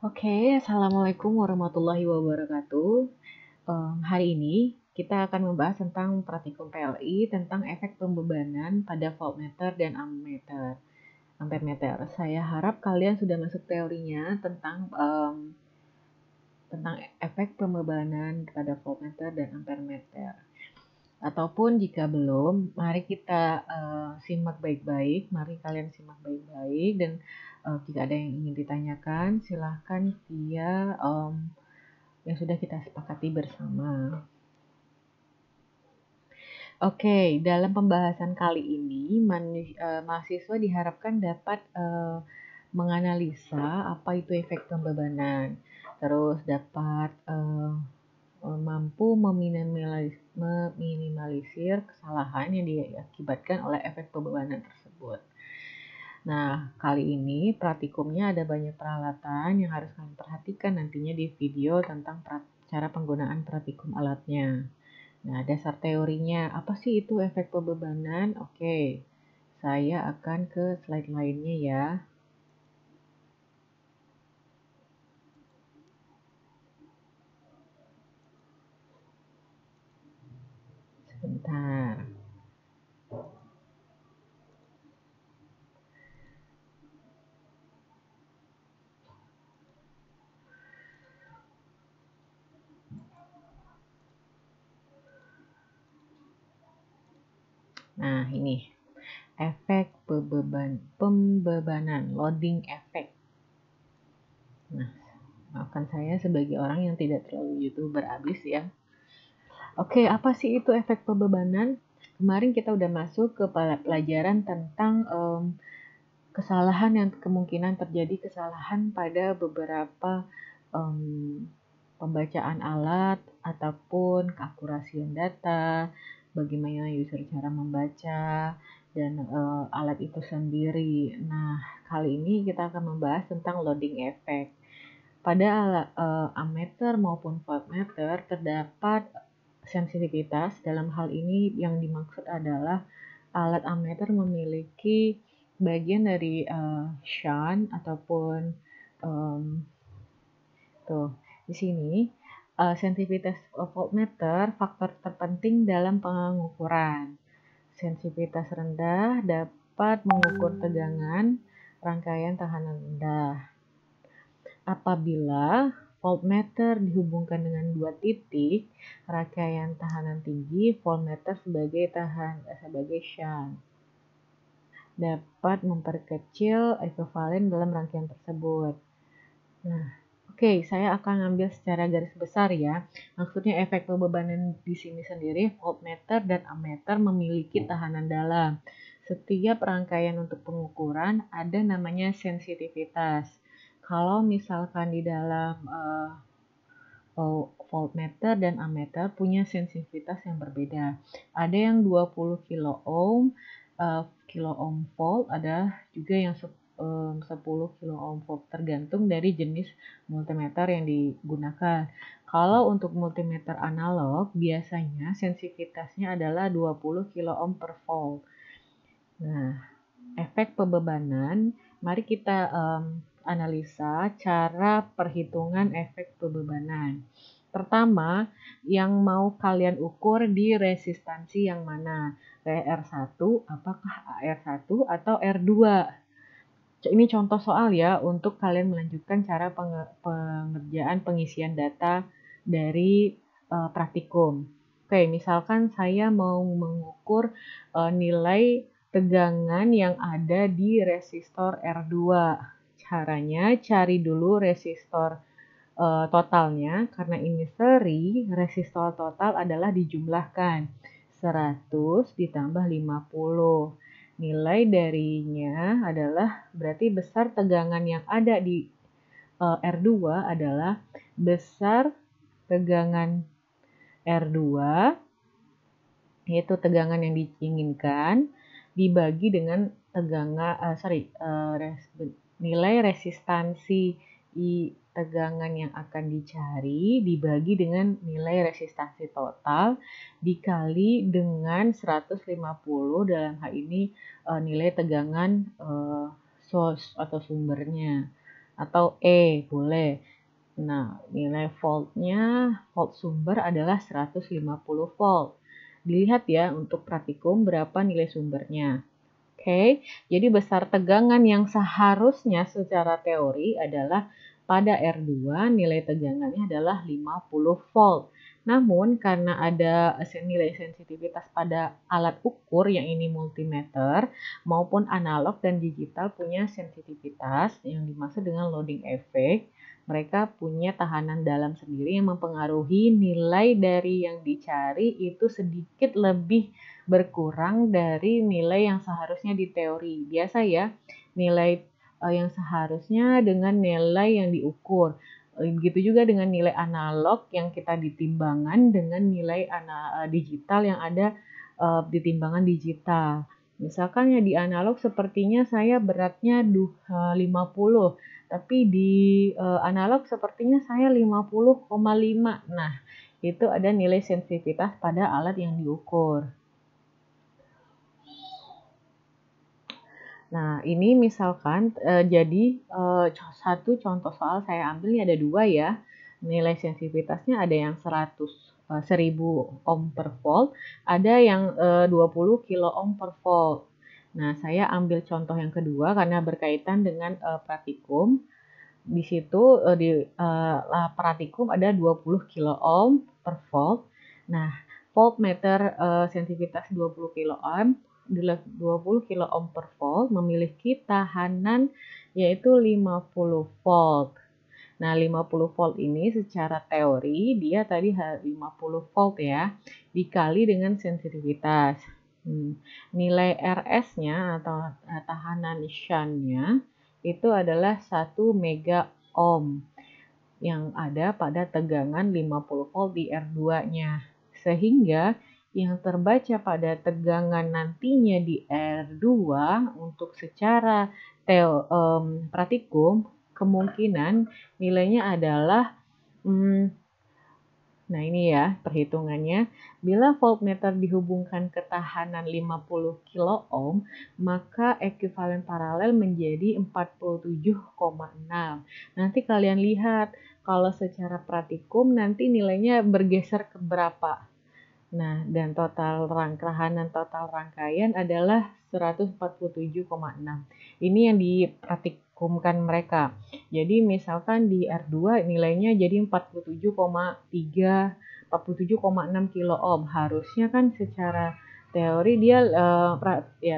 Oke, Assalamualaikum warahmatullahi wabarakatuh. Hari ini kita akan membahas tentang praktikum PLI tentang efek pembebanan pada voltmeter dan ampermeter. Saya harap kalian sudah masuk teorinya tentang efek pembebanan pada voltmeter dan ampermeter. Ataupun jika belum, mari kita simak baik-baik. Mari kalian simak baik-baik dan jika ada yang ingin ditanyakan, silahkan via yang sudah kita sepakati bersama. Oke, dalam pembahasan kali ini, mahasiswa diharapkan dapat menganalisa apa itu efek pembebanan, terus dapat mampu meminimalisir kesalahan yang diakibatkan oleh efek pembebanan tersebut. Nah, kali ini praktikumnya ada banyak peralatan yang harus kalian perhatikan nantinya di video tentang cara penggunaan praktikum alatnya. Nah, dasar teorinya, apa sih itu efek pembebanan? Oke, saya akan ke slide lainnya ya. Sebentar. Nah, ini efek pembebanan, loading effect. Nah, maafkan saya sebagai orang yang tidak terlalu YouTuber abis ya. Oke, apa sih itu efek pembebanan? Kemarin kita udah masuk ke pelajaran tentang kesalahan yang kemungkinan terjadi kesalahan pada beberapa pembacaan alat ataupun keakurasian data, bagaimana user cara membaca dan alat itu sendiri. Nah, kali ini kita akan membahas tentang loading effect. Pada ammeter maupun voltmeter terdapat sensitivitas. Dalam hal ini yang dimaksud adalah alat ammeter memiliki bagian dari shunt ataupun tuh di sini sensitivitas voltmeter faktor terpenting dalam pengukuran. Sensitivitas rendah dapat mengukur tegangan rangkaian tahanan rendah. Apabila voltmeter dihubungkan dengan dua titik rangkaian tahanan tinggi, voltmeter sebagai shunt dapat memperkecil ekuivalen dalam rangkaian tersebut. Nah, oke, saya akan ambil secara garis besar ya. Maksudnya efek pembebanan di sini sendiri, voltmeter dan ammeter memiliki tahanan dalam. Setiap rangkaian untuk pengukuran ada namanya sensitivitas. Kalau misalkan di dalam voltmeter dan ammeter punya sensitivitas yang berbeda. Ada yang 20 kilo ohm volt, ada juga yang 10 kilo ohm volt, tergantung dari jenis multimeter yang digunakan. Kalau untuk multimeter analog, biasanya sensitivitasnya adalah 20 kilo ohm per volt. Nah, efek pembebanan, mari kita analisa cara perhitungan efek pembebanan. Pertama, yang mau kalian ukur di resistansi yang mana? R1, apakah AR1 atau R2? Ini contoh soal ya untuk kalian melanjutkan cara pengerjaan pengisian data dari praktikum. Oke, misalkan saya mau mengukur nilai tegangan yang ada di resistor R2. Caranya cari dulu resistor totalnya, karena ini seri, resistor total adalah dijumlahkan 100 ditambah 50. Nilai darinya adalah berarti besar tegangan yang ada di R2 adalah besar tegangan R2, yaitu tegangan yang diinginkan, dibagi dengan nilai resistansi tegangan yang akan dicari dibagi dengan nilai resistansi total dikali dengan 150, dalam hal ini nilai tegangan source atau sumbernya. atau E boleh. Nah, nilai voltnya, volt sumber adalah 150 volt. Dilihat ya untuk praktikum berapa nilai sumbernya. Oke, jadi besar tegangan yang seharusnya secara teori adalah pada R2 nilai tegangannya adalah 50 volt. Namun karena ada nilai sensitivitas pada alat ukur yang ini multimeter maupun analog dan digital punya sensitivitas yang dimaksud dengan loading effect, mereka punya tahanan dalam sendiri yang mempengaruhi nilai dari yang dicari itu sedikit lebih berkurang dari nilai yang seharusnya di teori. Biasa ya, nilai yang seharusnya dengan nilai yang diukur. Begitu juga dengan nilai analog yang kita ditimbangan dengan nilai digital yang ada di timbangan digital. Misalkan ya di analog sepertinya saya beratnya 50, tapi di analog sepertinya saya 50,5. Nah, itu ada nilai sensitivitas pada alat yang diukur. Nah, ini misalkan jadi satu contoh soal saya ambil ini ada dua ya. Nilai sensitivitasnya ada yang 1000 ohm per volt, ada yang 20 kilo ohm per volt. Nah, saya ambil contoh yang kedua karena berkaitan dengan praktikum. Di situ di praktikum ada 20 kilo ohm per volt. Nah, voltmeter sensitivitas 20 kilo ohm 20 kilo ohm per volt memiliki tahanan yaitu 50 volt. Nah, 50 volt ini secara teori dia tadi 50 volt ya, dikali dengan sensitivitas. Nilai RS-nya atau tahanan shunt-nya itu adalah 1 mega ohm yang ada pada tegangan 50 volt di R2-nya. Sehingga yang terbaca pada tegangan nantinya di R2 untuk secara praktikum kemungkinan nilainya adalah nah ini ya perhitungannya. Bila voltmeter dihubungkan ke tahanan 50 kilo ohm, maka ekuivalen paralel menjadi 47,6. Nanti kalian lihat kalau secara praktikum nanti nilainya bergeser ke berapa. Nah, dan tahanan total rangkaian adalah 147,6. Ini yang dipraktikumkan mereka. Jadi misalkan di R2 nilainya jadi 47,6 kilo ohm. Harusnya kan secara teori dia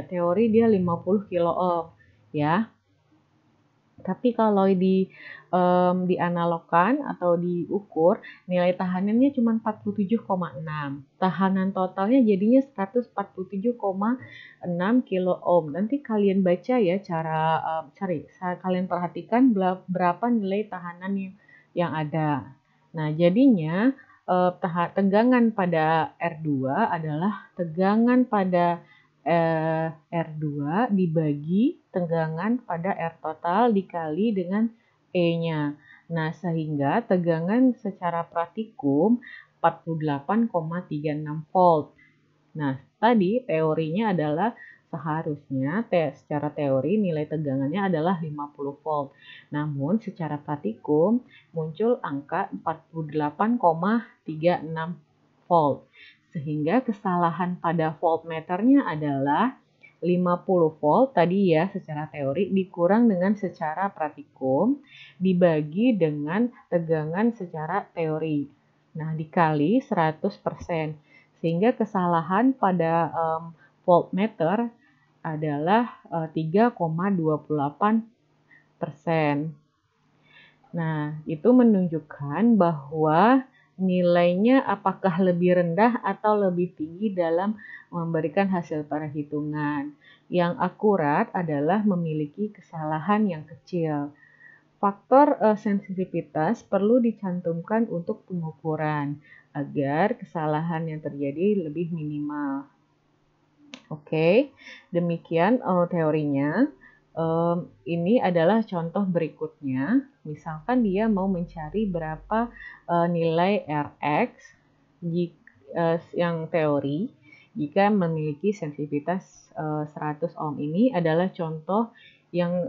teori dia 50 kilo ohm ya. Tapi kalau dianalogkan atau diukur, nilai tahanannya cuma 47,6. Tahanan totalnya jadinya 147,6 kilo ohm. Nanti kalian baca ya kalian perhatikan berapa nilai tahanan yang ada. Nah, jadinya tegangan pada R2 adalah tegangan pada R2 dibagi tegangan pada R total dikali dengan E-nya. Nah, sehingga tegangan secara praktikum 48,36 volt. Nah, tadi teorinya adalah seharusnya secara teori nilai tegangannya adalah 50 volt. Namun secara praktikum muncul angka 48,36 volt. Sehingga kesalahan pada voltmeternya adalah 50 volt tadi ya secara teori dikurang dengan secara praktikum dibagi dengan tegangan secara teori. Nah, dikali 100%. Sehingga kesalahan pada voltmeter adalah 3,28%. Nah, itu menunjukkan bahwa nilainya apakah lebih rendah atau lebih tinggi dalam memberikan hasil perhitungan. Yang akurat adalah memiliki kesalahan yang kecil. Faktor sensitivitas perlu dicantumkan untuk pengukuran agar kesalahan yang terjadi lebih minimal. Oke, demikian teorinya. Ini adalah contoh berikutnya. Misalkan dia mau mencari berapa nilai Rx yang teori jika memiliki sensitivitas 100 ohm. Ini adalah contoh yang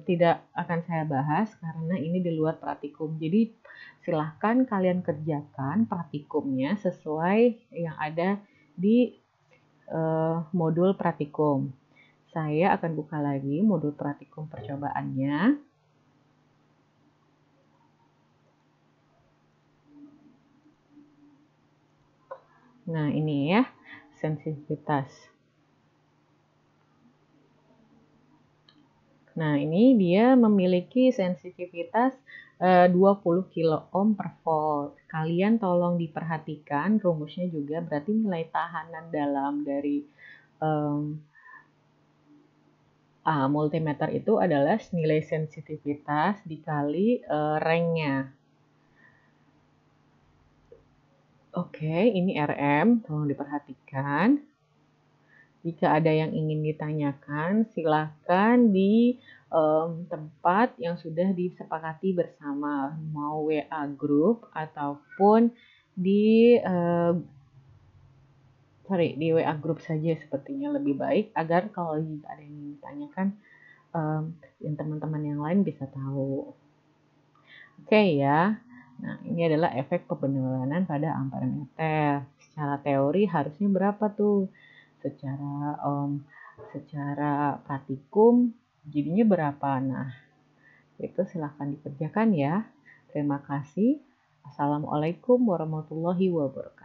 tidak akan saya bahas karena ini di luar praktikum. Jadi silahkan kalian kerjakan praktikumnya sesuai yang ada di modul praktikum. Saya akan buka lagi modul praktikum percobaannya. Nah, ini ya, sensitivitas. Nah, ini dia memiliki sensitivitas 20 kilo ohm per volt. Kalian tolong diperhatikan rumusnya juga, berarti nilai tahanan dalam dari multimeter itu adalah nilai sensitivitas dikali range-nya. Oke, ini RM, tolong diperhatikan. Jika ada yang ingin ditanyakan, silakan di tempat yang sudah disepakati bersama, mau WA group ataupun di WA group saja sepertinya lebih baik agar kalau ada yang ingin ditanyakan, yang teman-teman yang lain bisa tahu. Oke ya. Nah, ini adalah efek pembenaran pada ampermeter. Secara teori harusnya berapa tuh? Secara praktikum jadinya berapa? Nah, itu silahkan dikerjakan ya. Terima kasih. Assalamualaikum warahmatullahi wabarakatuh.